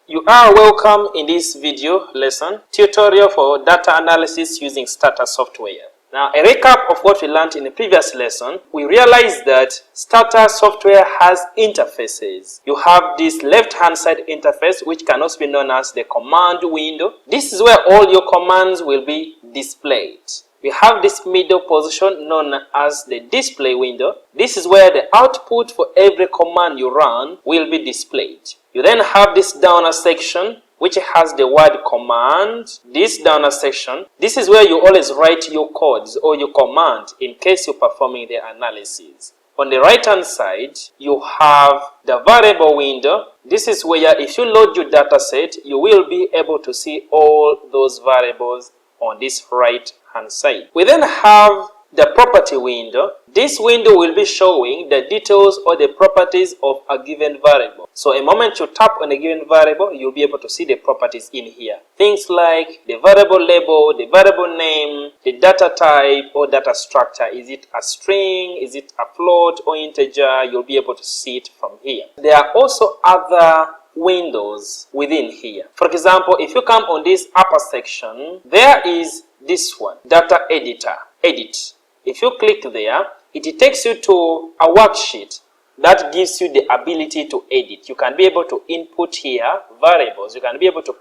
You are welcome in this video lesson tutorial for data analysis using STATA software. Now, a recap of what we learned in the previous lesson, we realized that STATA software has interfaces. You have this left-hand side interface, which can also be known as the command window. This is where all your commands will be displayed. We have this middle position known as the display window. This is where the output for every command you run will be displayed. You then have this downer section which has the word command. This downer section, this is where you always write your codes or your command in case you're performing the analysis. On the right hand side, you have the variable window. This is where if you load your data set, you will be able to see all those variables on this right hand side. We then have the property window. This window will be showing the details or the properties of a given variable. So a moment you tap on a given variable, you'll be able to see the properties in here. Things like the variable label, the variable name, the data type or data structure. Is it a string? Is it a float or integer? You'll be able to see it from here. There are also other windows within here. For example, if you come on this upper section, there is this one, data editor, edit. If you click there, it takes you to a worksheet that gives you the ability to edit. You can be able to input here variables. You can be able to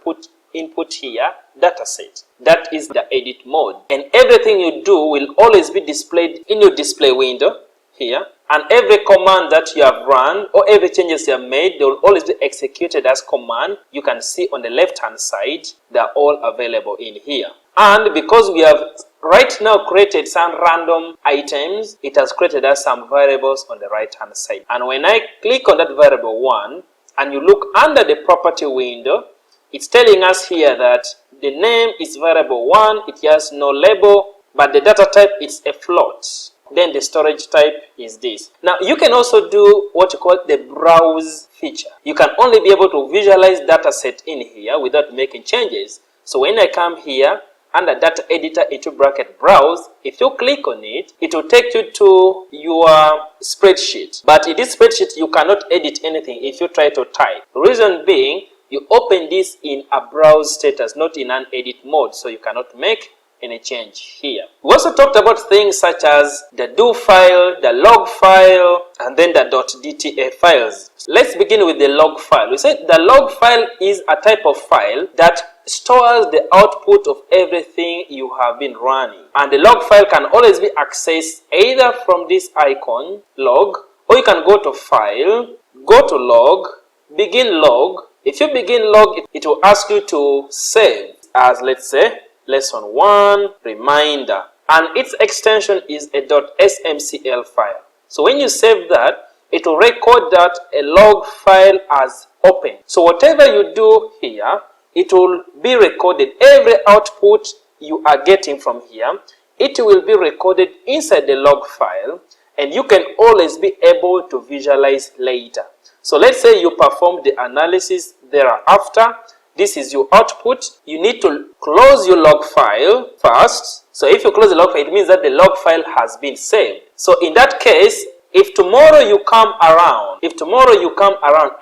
input here data set. That is the edit mode. And everything you do will always be displayed in your display window here. And every command that you have run or every changes you have made, they will always be executed as command. You can see on the left hand side, they are all available in here. And because we have right now created some random items, it has created us some variables on the right hand side. And when I click on that variable 1 and you look under the property window, it's telling us here that the name is variable 1, it has no label, but the data type is a float. Then the storage type is this. Now you can also do what you call the browse feature. You can only be able to visualize data set in here without making changes. So when I come here under data editor into bracket browse, if you click on it, it will take you to your spreadsheet. But in this spreadsheet, you cannot edit anything if you try to type. The reason being, you open this in a browse status, not in an edit mode, so you cannot make any change here. We also talked about things such as the do file, the log file, and then the .dta files. Let's begin with the log file. We said the log file is a type of file that stores the output of everything you have been running. And the log file can always be accessed either from this icon, log, or you can go to file, go to log, begin log. If you begin log, it will ask you to save as, let's say, lesson 1 reminder, and its extension is a .smcl file. So when you save that, it will record that a log file as open. So whatever you do here, it will be recorded. Every output you are getting from here, it will be recorded inside the log file, and you can always be able to visualize later. So let's say you perform the analysis thereafter. This is your output. You need to close your log file first. So if you close the log file, it means that the log file has been saved. So in that case, if tomorrow you come around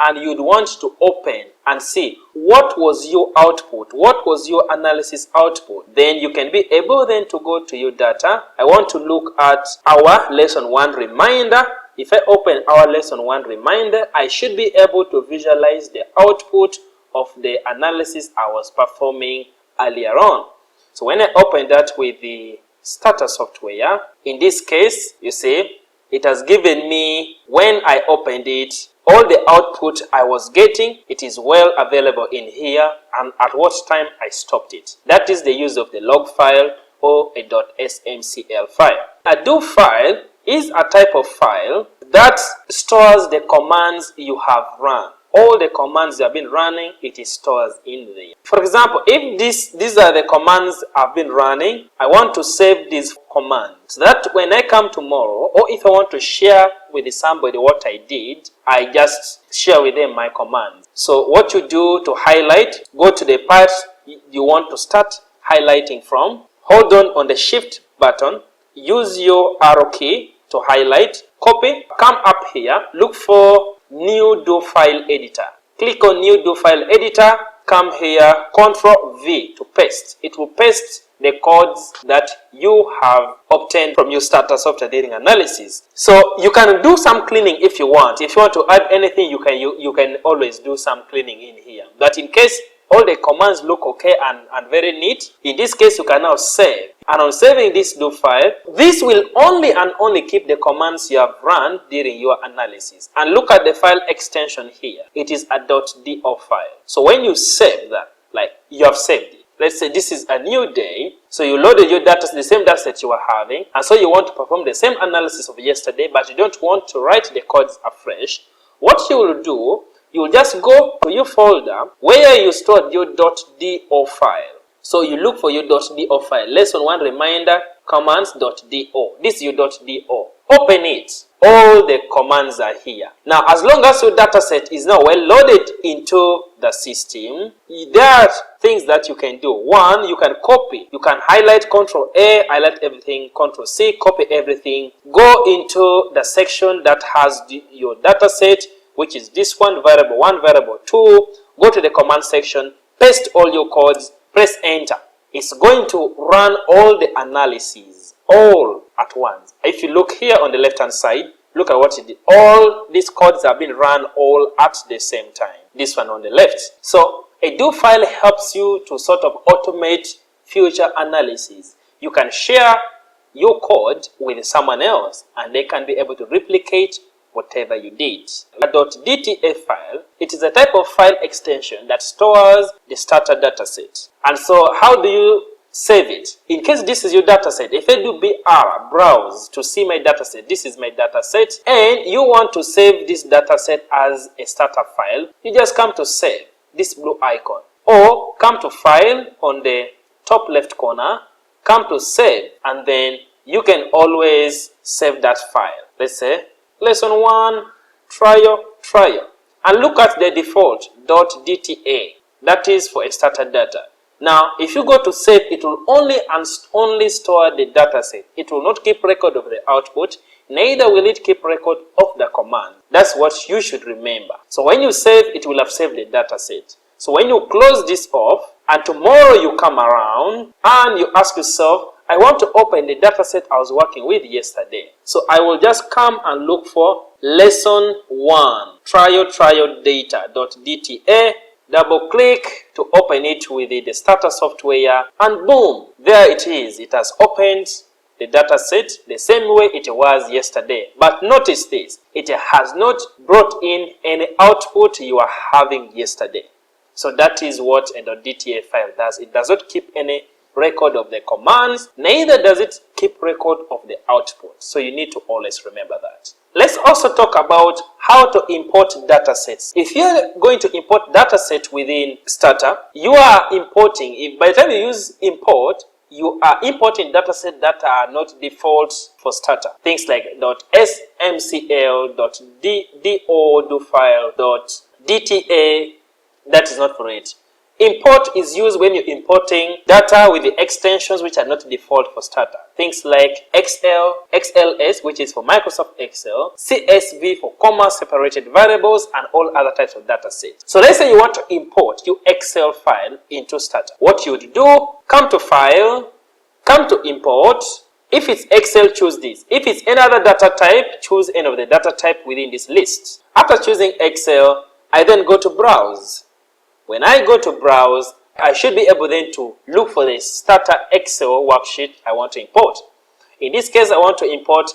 and you'd want to open and see what was your output, what was your analysis output, then you can be able then to go to your data. I want to look at our lesson 1 reminder. If I open our lesson 1 reminder, I should be able to visualize the output of the analysis I was performing earlier on. So when I open that with the STATA software, in this case, you see, it has given me, when I opened it, all the output I was getting. It is well available in here and at what time I stopped it. That is the use of the log file or a .smcl file. A do file is a type of file that stores the commands you have run. All the commands you have been running, it is stored in there. For example, if these are the commands I've been running, I want to save these commands so that when I come tomorrow, or if I want to share with somebody what I did, I just share with them my commands. So what you do to highlight, go to the part you want to start highlighting from, hold on the shift button, use your arrow key to highlight, copy, come up here, look for new do file editor. click on New Do File Editor, come here, Control V to paste. It will paste the codes that you have obtained from your STATA Software during analysis. So you can do some cleaning if you want. If you want to add anything, you can always do some cleaning in here. But in case all the commands look okay and very neat, in this case you can now save. And on saving this do file, this will only and only keep the commands you have run during your analysis. And look at the file extension here. It is a .do file. So when you save that, like you have saved it. Let's say this is a new day, so you loaded your data, the same data set you were having, and so you want to perform the same analysis of yesterday, but you don't want to write the codes afresh. What you will do, you will just go to your folder where you stored your .do file. So you look for your .do file, lesson 1 reminder commands.do. This is your .do. Open it. All the commands are here. Now, as long as your data set is now well loaded into the system, there are things that you can do. One, you can copy. You can highlight Control A, highlight everything, Control C, copy everything. Go into the section that has your data set, which is this one, variable 1, variable 2. Go to the command section, paste all your codes, press enter. It's going to run all the analyses all at once. If you look here on the left hand side, look at what it did. All these codes have been run all at the same time. This one on the left. So a do file helps you to sort of automate future analysis. You can share your code with someone else and they can be able to replicate whatever you did. A .dta file, it is a type of file extension that stores the STATA dataset. And so how do you save it? In case this is your dataset, if I do BR, browse to see my dataset, this is my dataset, and you want to save this dataset as a STATA file, you just come to save, this blue icon, or come to file on the top left corner, come to save, and then you can always save that file. Let's say lesson 1 trial, and look at the default .dta, that is for a STATA data. Now, if you go to save, it will only store the dataset. It will not keep record of the output, neither will it keep record of the command. That's what you should remember. So when you save, it will have saved the dataset. So when you close this off, and tomorrow you come around and you ask yourself, I want to open the dataset I was working with yesterday. So I will just come and look for lesson 1, trial data.dta. Double click to open it with the STATA software, and boom, there it is. It has opened the data set the same way it was yesterday. But notice this, it has not brought in any output you are having yesterday. So that is what a .dta file does. It does not keep any record of the commands, neither does it keep record of the output. So you need to always remember that. Let's also talk about how to import data sets. If you're going to import data set within STATA, you are importing, if by the time you use import, you are importing data sets that are not default for STATA. Things like .smcl, .do, do file, .dta, that is not for it. Import is used when you're importing data with the extensions which are not default for STATA. Things like XL, XLS, which is for Microsoft Excel, CSV for comma separated variables, and all other types of data sets. So let's say you want to import your Excel file into STATA. What you would do, come to File, come to Import. If it's Excel, choose this. If it's any other data type, choose any of the data type within this list. After choosing Excel, I then go to Browse. When I go to browse, I should be able then to look for the STATA Excel worksheet I want to import. In this case, I want to import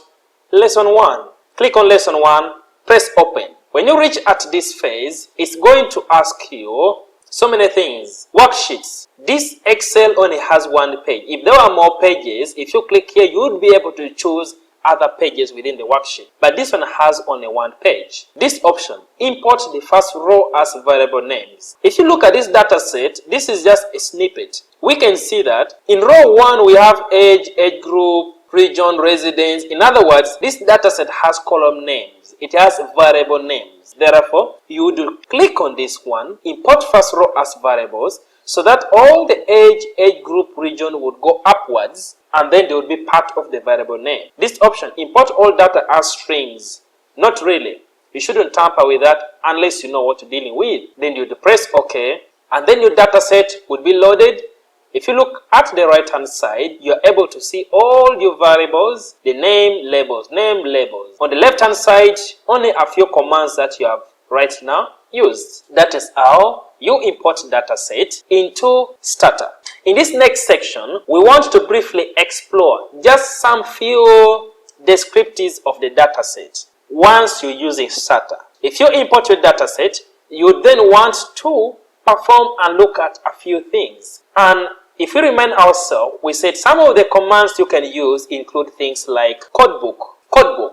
lesson 1. Click on lesson 1, press open. When you reach at this phase, it's going to ask you so many things. Worksheets. This Excel only has one page. If there are more pages, if you click here, you would be able to choose other pages within the worksheet, but this one has only one page. This option, import the first row as variable names. If you look at this data set, this is just a snippet. We can see that in row 1 we have age, age group, region, residence. In other words, this data set has column names. It has variable names. Therefore, you would click on this one, import first row as variables, so that all the age group, region would go upwards, and then they would be part of the variable name. This option, import all data as strings. Not really. You shouldn't tamper with that unless you know what you're dealing with. Then you press OK, and then your data set would be loaded. If you look at the right hand side, you're able to see all your variables, the name labels. On the left hand side, only a few commands that you have right now used. That is how you import data set into STATA. In this next section, we want to briefly explore just some few descriptives of the data set once you're using STATA. If you import your data set, you then want to perform and look at a few things. And if you remind ourselves, we said some of the commands you can use include things like codebook.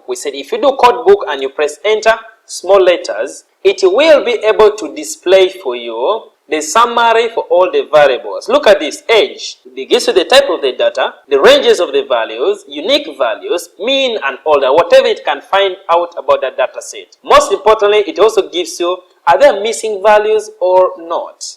We said if you do codebook and you press enter, small letters, it will be able to display for you the summary for all the variables. Look at this, age. It gives you the type of the data, the ranges of the values, unique values, mean and order, whatever it can find out about that data set. Most importantly, it also gives you, are there missing values or not?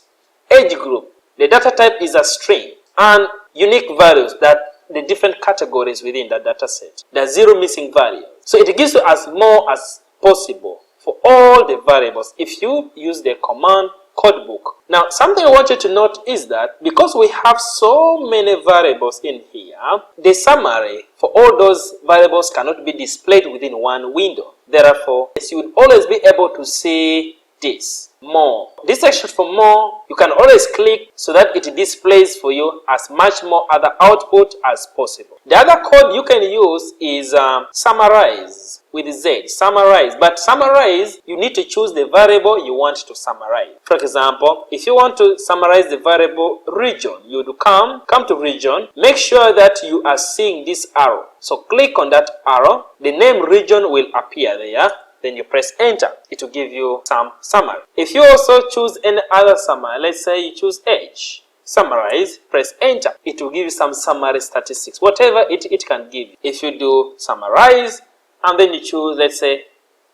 Age group. The data type is a string, and unique values, that the different categories within the data set. There's 0 missing value. So it gives you as more as possible for all the variables if you use the command codebook. Now, something I want you to note is that because we have so many variables in here, the summary for all those variables cannot be displayed within one window. Therefore, you would always be able to see this more. This section for more, you can always click so that it displays for you as much more other output as possible. The other code you can use is summarize with Z, summarize. But summarize, you need to choose the variable you want to summarize. For example, if you want to summarize the variable region, you would come to region, make sure that you are seeing this arrow. So click on that arrow, the name region will appear there. Then you press enter, it will give you some summary. If you also choose any other summary, let's say you choose age, summarize, press enter, it will give you some summary statistics, whatever it can give you. If you do summarize and then you choose, let's say,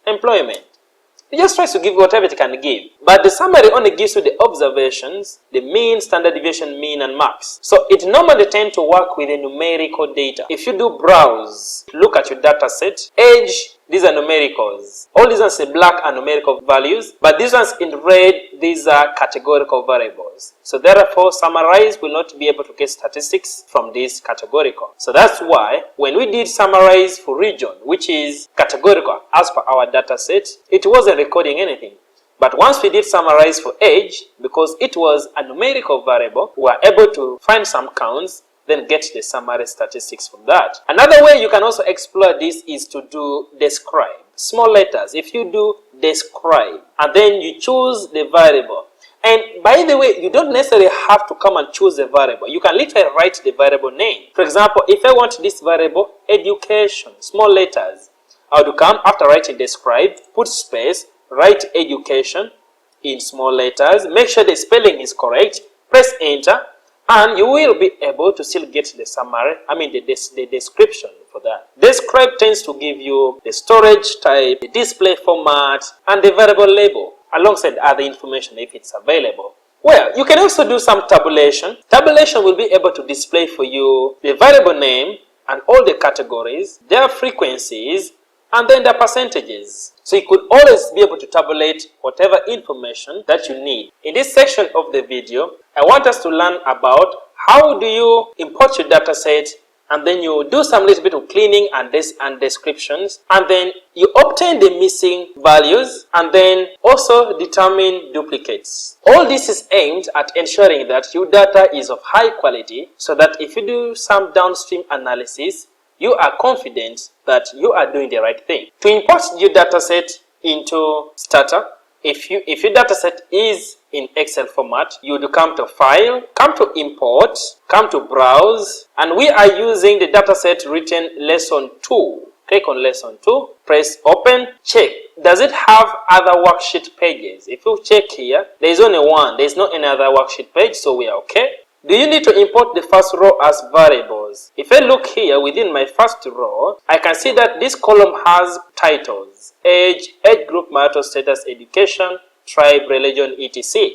employment, it just tries to give whatever it can give. But the summary only gives you the observations, the mean, standard deviation, mean, and max. So it normally tends to work with the numerical data. If you do browse, look at your data set, age, these are numericals. All these ones in black are numerical values, but these ones in red, these are categorical variables. So therefore, summarize will not be able to get statistics from this categorical. So that's why when we did summarize for region, which is categorical as per our data set, it wasn't recording anything. But once we did summarize for age, because it was a numerical variable, we were able to find some counts, then get the summary statistics from that. Another way you can also explore this is to do describe. Small letters. If you do describe and then you choose the variable. And by the way, you don't necessarily have to come and choose the variable. You can literally write the variable name. For example, if I want this variable education, small letters, I would come after writing describe, put space, write education in small letters, make sure the spelling is correct, press enter, and you will be able to still get the summary, the description for that. Describe tends to give you the storage type, the display format, and the variable label, alongside other information if it's available. Well, you can also do some tabulation. Tabulation will be able to display for you the variable name and all the categories, their frequencies, and then the percentages. So you could always be able to tabulate whatever information that you need. In this section of the video, I want us to learn about how do you import your data set, and then you do some little bit of cleaning and descriptions, and then you obtain the missing values, and then also determine duplicates. All this is aimed at ensuring that your data is of high quality, so that if you do some downstream analysis, you are confident that you are doing the right thing. To import your dataset into STATA, if your dataset is in Excel format, you would come to File, come to Import, come to Browse, and we are using the dataset written Lesson 2. Click on Lesson 2, press Open, check. Does it have other worksheet pages? If you check here, there is only one. There is no any other worksheet page, so we are okay. Do you need to import the first row as variables? If I look here within my first row, I can see that this column has titles: age, age group, marital status, education, tribe, religion, etc.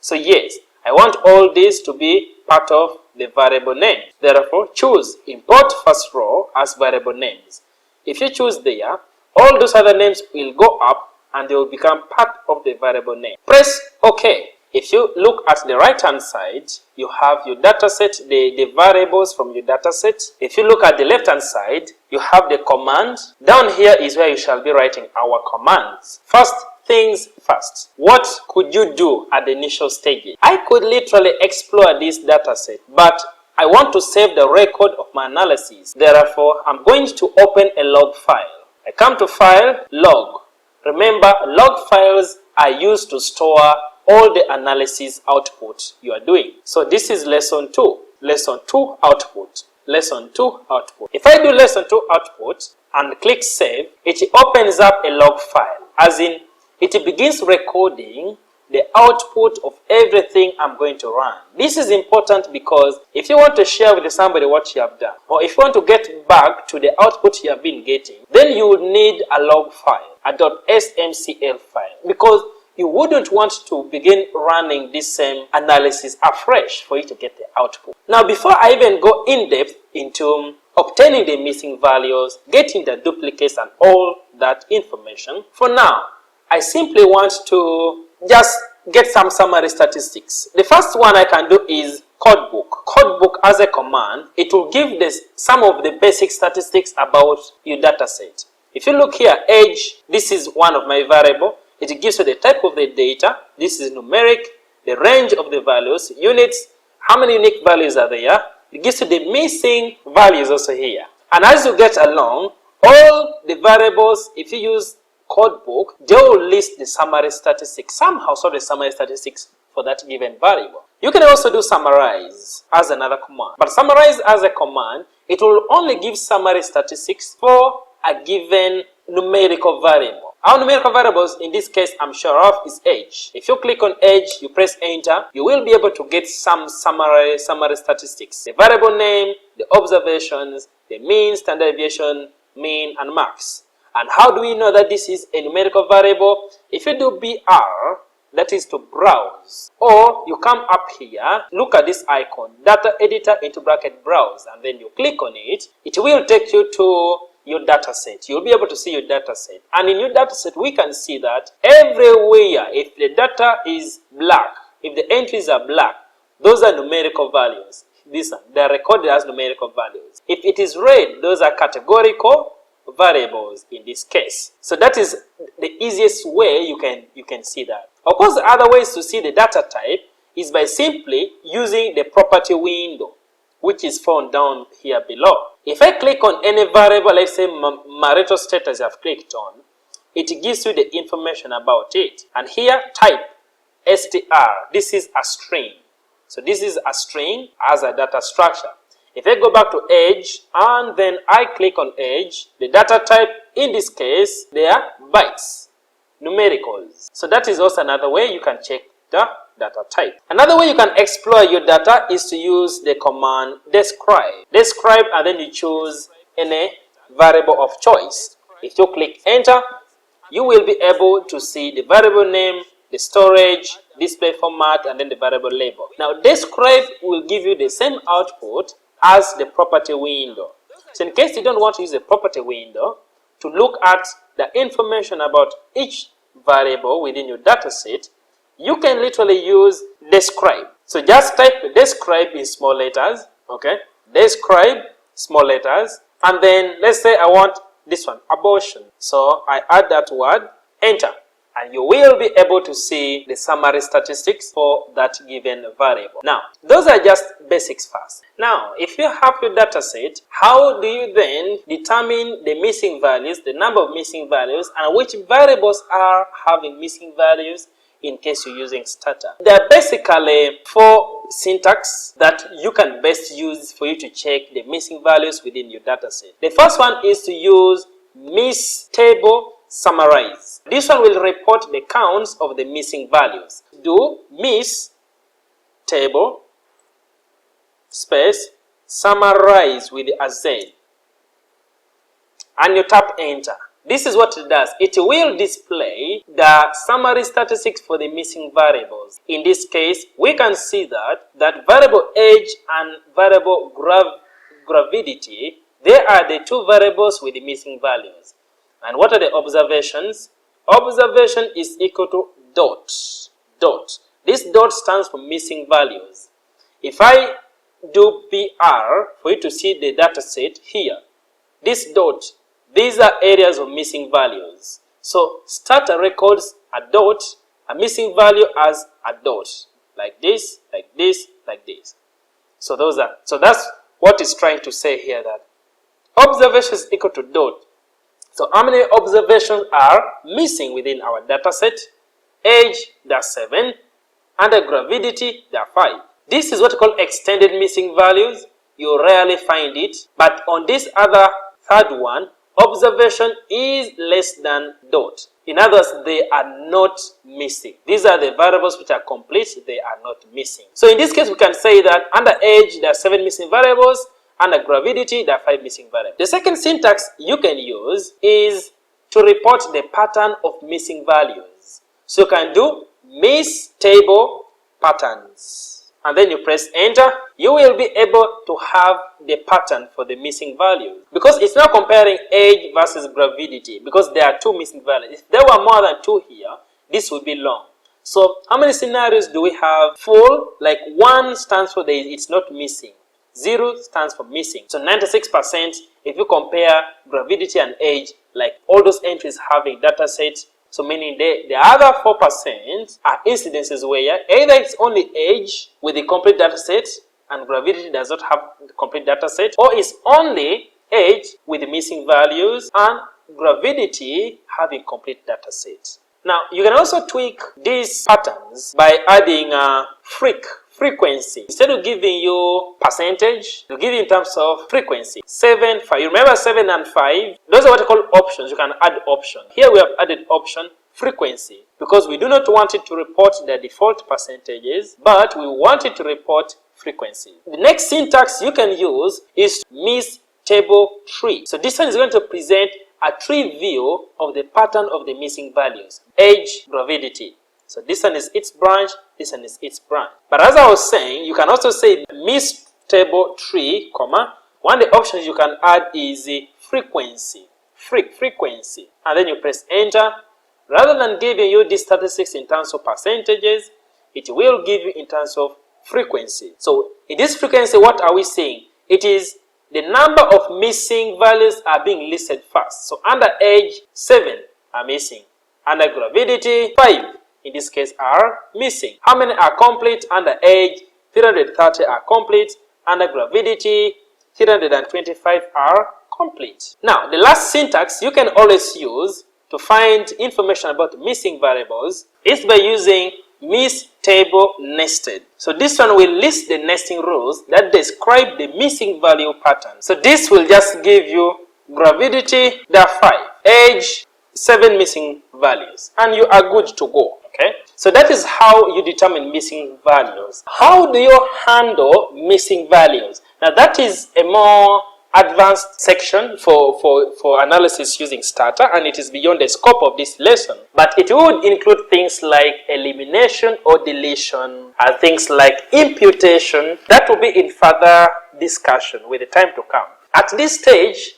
So yes, I want all these to be part of the variable name. Therefore, choose import first row as variable names. If you choose there, all those other names will go up and they will become part of the variable name. Press OK. If you look at the right hand side, you have your data set, the variables from your data set. If you look at the left hand side, you have the command. Down here is where you shall be writing our commands. First things first, what could you do at the initial stages? I could literally explore this data set, but I want to save the record of my analysis. Therefore, I'm going to open a log file. I come to File, Log. Remember, log files are used to store all the analysis output you are doing. So this is lesson 2. Lesson 2 output. Lesson 2 output. If I do lesson 2 output and click save, it opens up a log file, as in it begins recording the output of everything I'm going to run. This is important because if you want to share with somebody what you have done, or if you want to get back to the output you have been getting, then you would need a log file, a .smcl file, because you wouldn't want to begin running this same analysis afresh for you to get the output. Now, before I even go in depth into obtaining the missing values, getting the duplicates and all that information, for now, I simply want to just get some summary statistics. The first one I can do is codebook. Codebook as a command, it will give some of the basic statistics about your data set. If you look here, age, this is one of my variable. It gives you the type of the data. This is numeric, the range of the values, units, how many unique values are there. It gives you the missing values also here. And as you get along, all the variables, if you use codebook, they will list the summary statistics, somehow sort of summary statistics for that given variable. You can also do summarize as another command. But summarize as a command, it will only give summary statistics for a given numerical variable. Our numerical variables in this case I'm sure of is age. If you click on age, you press enter, you will be able to get some summary statistics. The variable name, the observations, the mean, standard deviation, mean, and max. And how do we know that this is a numerical variable? If you do BR, that is to browse, or you come up here, look at this icon, data editor into bracket browse, and then you click on it, it will take you to your data set. You'll be able to see your data set. And in your data set, we can see that everywhere, if the data is black, if the entries are black, those are numerical values. They're recorded as numerical values. If it is red, those are categorical variables in this case. So that is the easiest way you can see that. Of course, the other ways to see the data type is by simply using the property window, which is found down here below. If I click on any variable, let's say marital status I've clicked on, it gives you the information about it. And here, type str, this is a string. So this is a string as a data structure. If I go back to age and then I click on age, the data type in this case, they are bytes, numericals. So that is also another way you can check the data type. Another way you can explore your data is to use the command describe. Describe, and then you choose any variable of choice. If you click enter, you will be able to see the variable name, the storage, display format, and then the variable label. Now describe will give you the same output as the property window. So in case you don't want to use the property window to look at the information about each variable within your data set, you can literally use describe. So just type describe in small letters, okay? Describe, small letters, and then let's say I want this one, abortion. So I add that word, enter, and you will be able to see the summary statistics for that given variable. Now, those are just basics first. Now, if you have your data set, how do you then determine the missing values, the number of missing values, and which variables are having missing values in case you're using STATA? There are basically 4 syntax that you can best use for you to check the missing values within your data set. The first one is to use miss table summarize. This one will report the counts of the missing values. Do miss table space summarize with a Z, and you tap enter. This is what it does. It will display the summary statistics for the missing variables. In this case, we can see that variable age and variable gravidity, they are the 2 variables with the missing values. And what are the observations? observation is equal to dot. This dot stands for missing values. If I do PR for you to see the data set here, this dot, these are areas of missing values. So STATA records a dot, a missing value as a dot, like this, like this, like this. So that's what it's trying to say here, that observation is equal to dot. So how many observations are missing within our data set? Age, there are 7, under gravidity, there are 5. This is what we call extended missing values. You rarely find it, but on this other third one, observation is less than dot. In other words, they are not missing. These are the variables which are complete, they are not missing. So in this case, we can say that under age, there are 7 missing variables, under gravidity, there are 5 missing variables. The second syntax you can use is to report the pattern of missing values. So you can do miss table patterns, and then you press enter. You will be able to have the pattern for the missing values, because it's not comparing age versus gravidity, because there are 2 missing values. If there were more than 2 here, this would be long. So how many scenarios do we have? Full, like 1 stands for it's not missing, 0 stands for missing. So 96% if you compare gravidity and age, like all those entries having data sets. So meaning the other 4% are incidences where either it's only age with the complete data set and gravidity does not have the complete data set, or it's only age with the missing values and gravidity having complete data set. Now you can also tweak these patterns by adding a frequency. Instead of giving you percentage, to give you in terms of frequency. 7, 5. You remember 7 and 5? Those are what I call options. You can add option. Here we have added option frequency, because we do not want it to report the default percentages, but we want it to report frequency. The next syntax you can use is miss table tree. So this one is going to present a tree view of the pattern of the missing values. Age, gravidity. So this one is its branch, this one is its branch. But as I was saying, you can also say miss table tree, comma. One of the options you can add is frequency. Frequency. And then you press enter. Rather than giving you these statistics in terms of percentages, it will give you in terms of frequency. So in this frequency, what are we saying? It is the number of missing values are being listed first. So under age, 7 are missing. Under gravidity, 5. In this case are missing. How many are complete? Under age, 330 are complete. Under gravidity, 325 are complete. Now, the last syntax you can always use to find information about missing variables is by using miss table nested. So this one will list the nesting rules that describe the missing value pattern. So this will just give you gravidity, there are 5. Age, 7 missing values, and you are good to go. Okay, so that is how you determine missing values. How do you handle missing values? Now that is a more advanced section for analysis using STATA, and it is beyond the scope of this lesson. But it would include things like elimination or deletion, and things like imputation. That will be in further discussion with the time to come. At this stage,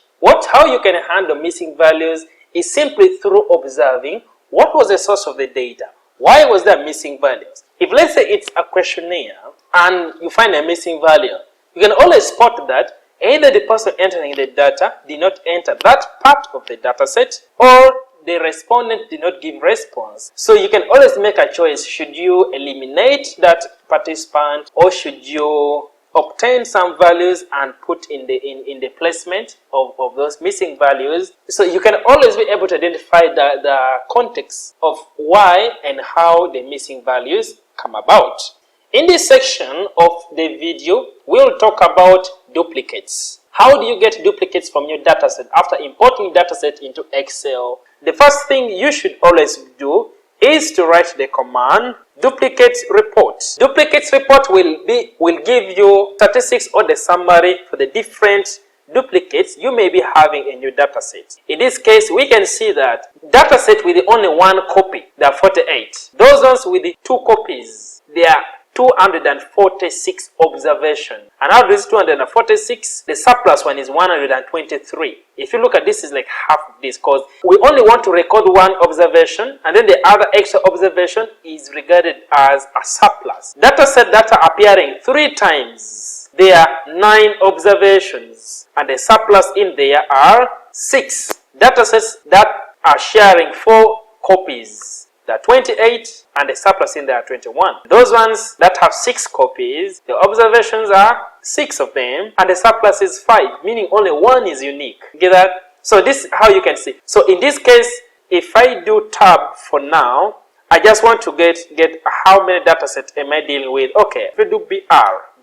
how you can handle missing values is simply through observing what was the source of the data. Why was there missing values? If let's say it's a questionnaire and you find a missing value, you can always spot that either the person entering the data did not enter that part of the data set, or the respondent did not give response. So you can always make a choice. Should you eliminate that participant, or should you obtain some values and put in the placement of those missing values? So you can always be able to identify the context of why and how the missing values come about. In this section of the video, we'll talk about duplicates. How do you get duplicates from your dataset after importing dataset into Excel? The first thing you should always do is to write the command duplicate report. Duplicates report will give you statistics or the summary for the different duplicates you may be having in your dataset. In this case, we can see that dataset with only 1 copy, there are 48. Those ones with the 2 copies, there are 246 observations. And out of this 246, the surplus one is 123. If you look at this, is like half of this, because we only want to record one observation, and then the other extra observation is regarded as a surplus. Dataset data appearing 3 times, there are 9 observations, and the surplus in there are 6. Datasets that are sharing 4 copies, there are 28, and the surplus in there are 21. Those ones that have 6 copies, the observations are 6 of them, and the surplus is 5, meaning only 1 is unique. Get that? So this is how you can see. So in this case, if I do tab for now, I just want to get how many datasets am I dealing with. Okay, if you do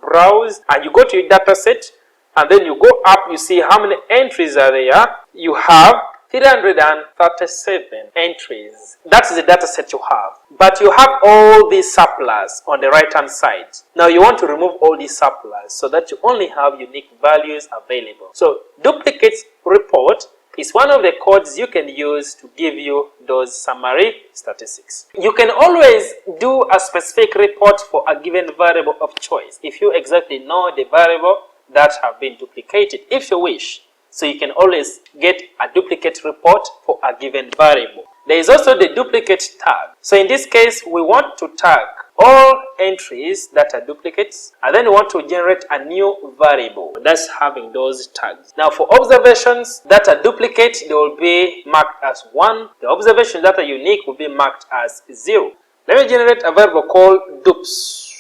browse, and you go to your dataset, and then you go up, you see how many entries are there. You have 337 entries. That's the data set you have. But you have all these surplus on the right hand side. Now you want to remove all these surplus so that you only have unique values available. So duplicates report is one of the codes you can use to give you those summary statistics. You can always do a specific report for a given variable of choice if you exactly know the variable that have been duplicated, if you wish. So you can always get a duplicate report for a given variable. There is also the duplicate tag. So in this case, we want to tag all entries that are duplicates, and then we want to generate a new variable that's having those tags. Now for observations that are duplicate, they will be marked as 1. The observations that are unique will be marked as 0. Let me generate a variable called dups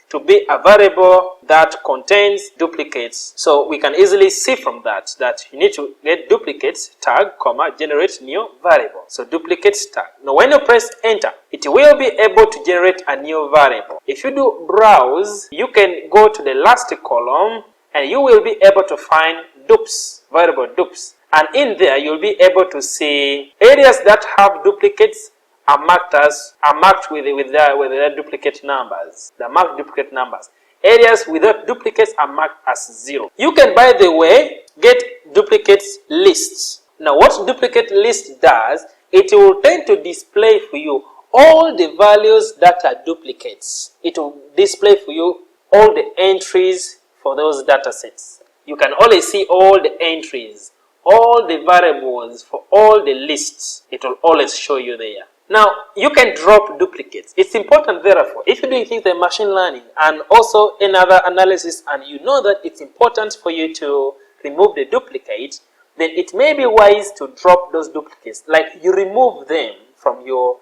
to be a variable that contains duplicates. So we can easily see from that you need to get duplicates tag, comma, generate new variable. So duplicates tag. Now when you press enter, it will be able to generate a new variable. If you do browse, you can go to the last column and you will be able to find dups, variable dups. And in there you'll be able to see areas that have duplicates are marked with their duplicate numbers. They're marked duplicate numbers. Areas without duplicates are marked as 0. You can, by the way, get duplicates lists. Now what duplicate list does, it will tend to display for you all the values that are duplicates. It will display for you all the entries for those data sets. You can always see all the entries, all the variables for all the lists. It will always show you there. Now, you can drop duplicates. It's important, therefore, if you're doing things like machine learning and also another analysis, and you know that it's important for you to remove the duplicate, then it may be wise to drop those duplicates. Like you remove them from your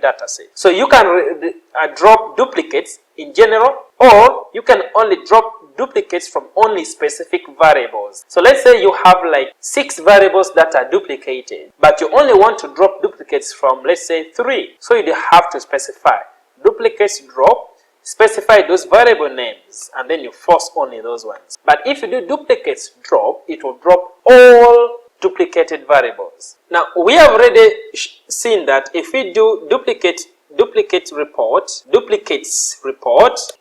data set. So you can drop duplicates in general, or you can only drop duplicates from only specific variables. So let's say you have like 6 variables that are duplicated, but you only want to drop duplicates from, let's say, 3. So you have to specify duplicates drop, specify those variable names, and then you force only those ones. But if you do duplicates drop, it will drop all duplicated variables. Now we have already seen that if we do duplicates report,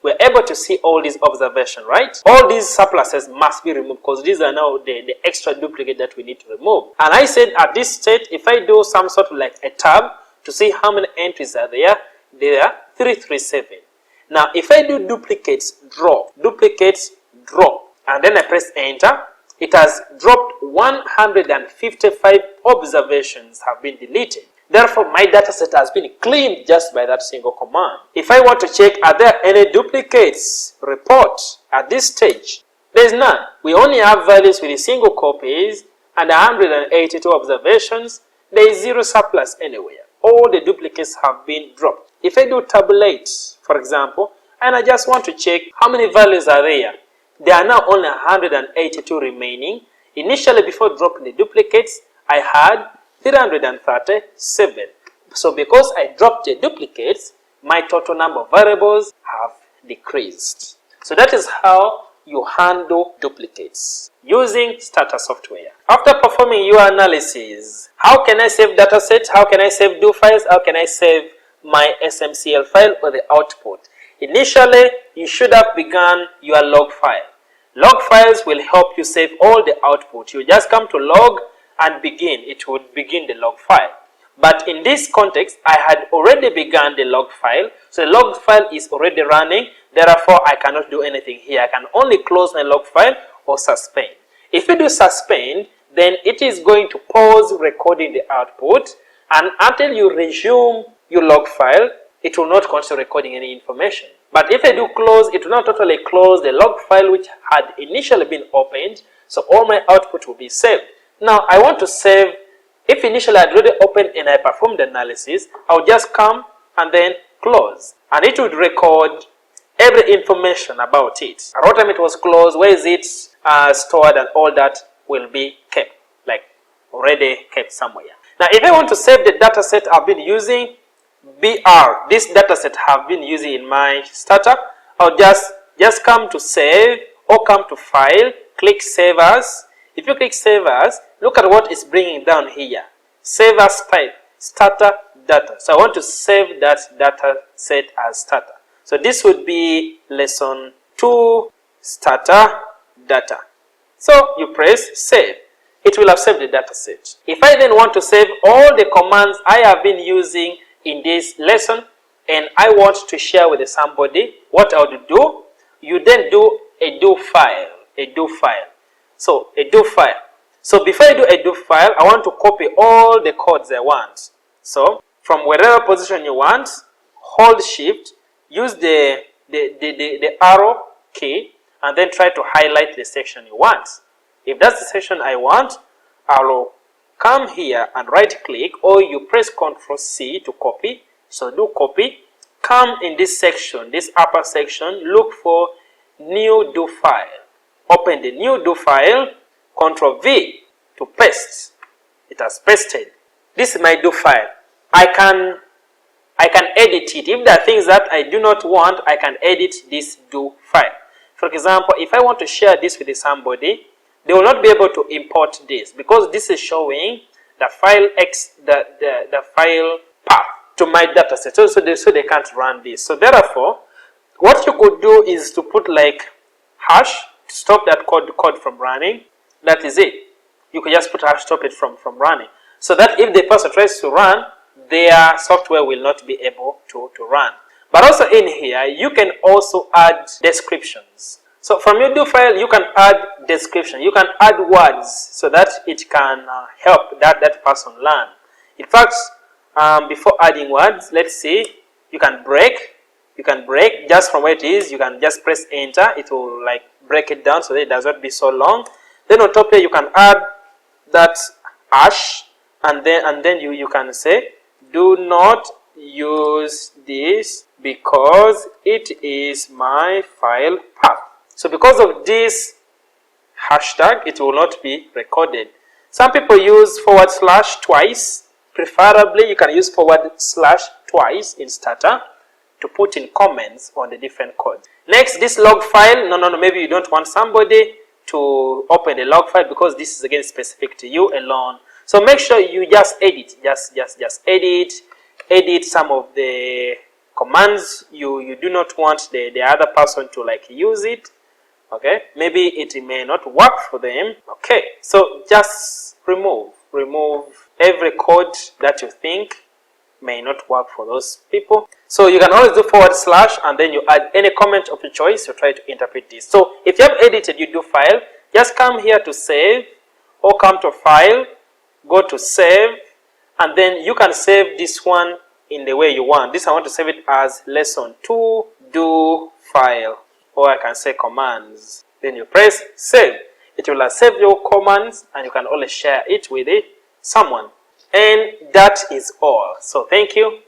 we're able to see all these observations, right? All these surpluses must be removed because these are now the extra duplicate that we need to remove. And I said at this state, if I do some sort of like a tab to see how many entries are there are 337. Now if I do duplicates drop, and then I press enter, it has dropped 155 observations have been deleted. Therefore, my dataset has been cleaned just by that single command. If I want to check, are there any duplicates report at this stage? There is none. We only have values with single copies and 182 observations. There is 0 surplus anywhere. All the duplicates have been dropped. If I do tabulate, for example, and I just want to check how many values are there, there are now only 182 remaining. Initially, before dropping the duplicates, I had 337. So because I dropped the duplicates, my total number of variables have decreased. So that is how you handle duplicates using STATA software. After performing your analysis, how can I save datasets? How can I save do files? How can I save my SMCL file or the output? Initially, you should have begun your log file. Log files will help you save all the output. You just come to log and begin. It would begin the log file. But in this context, I had already begun the log file. So the log file is already running. Therefore, I cannot do anything here. I can only close my log file or suspend. If you do suspend, then it is going to pause recording the output, and until you resume your log file, it will not continue recording any information. But if I do close, it will not totally close the log file which had initially been opened, so all my output will be saved. Now, I want to save. If initially I had already opened and I performed the analysis, I'll just come and then close, and it would record every information about it. At what time it was closed, where is it stored, and all that will be kept, like already kept somewhere. Now, if I want to save the data set I've been using, BR, this data set have been using in my startup, I'll just come to save or come to file, click save as. If you click save as, look at what is bringing down here. Save as type, starter data. So I want to save that data set as starter. So this would be lesson 2 starter data. So you press save. It will have saved the data set. If I then want to save all the commands I have been using in this lesson and I want to share with somebody, what I would do, you then do a do file. So a do file. So before I do a do file, I want to copy all the codes I want. So from wherever position you want, hold shift, use the arrow key, and then try to highlight the section you want. If that's the section I want, I'll come here and right click, or you press Ctrl C to copy. So do copy, come in this section, this upper section, look for new do file. Open the new do file, Ctrl V to paste. It has pasted. This is my do file. I can edit it. If there are things that I do not want, I can edit this do file. For example, if I want to share this with somebody, they will not be able to import this because this is showing the file the file path to my data set. So they can't run this. So therefore, what you could do is to put like hash to stop that code from running. That is it. You could just put hash to stop it from running. So that if the person tries to run, their software will not be able to run. But also in here, you can also add descriptions. So from your do file, you can add description. You can add words so that it can help that person learn. In fact, before adding words, let's see, you can break just from where it is. You can just press enter. It will like break it down so that it does not be so long. Then on top here, you can add that hash, and then you can say, do not use this because it is my file path. So because of this hashtag, it will not be recorded. Some people use / twice. Preferably, you can use / twice in starter to put in comments on the different codes. Next, this log file. No, maybe you don't want somebody to open the log file because this is again specific to you alone. So make sure you just edit, just edit some of the commands you do not want the other person to like use it. Okay, maybe it may not work for them. Okay, so just remove every code that you think may not work for those people. So you can always do / and then you add any comment of your choice to try to interpret this. So if you have edited your do file, just come here to save or come to file, go to save, and then you can save this one in the way you want. This I want to save it as lesson 2 do file, or I can say commands. Then you press save. It will save your commands and you can always share it with someone. And that is all. So thank you.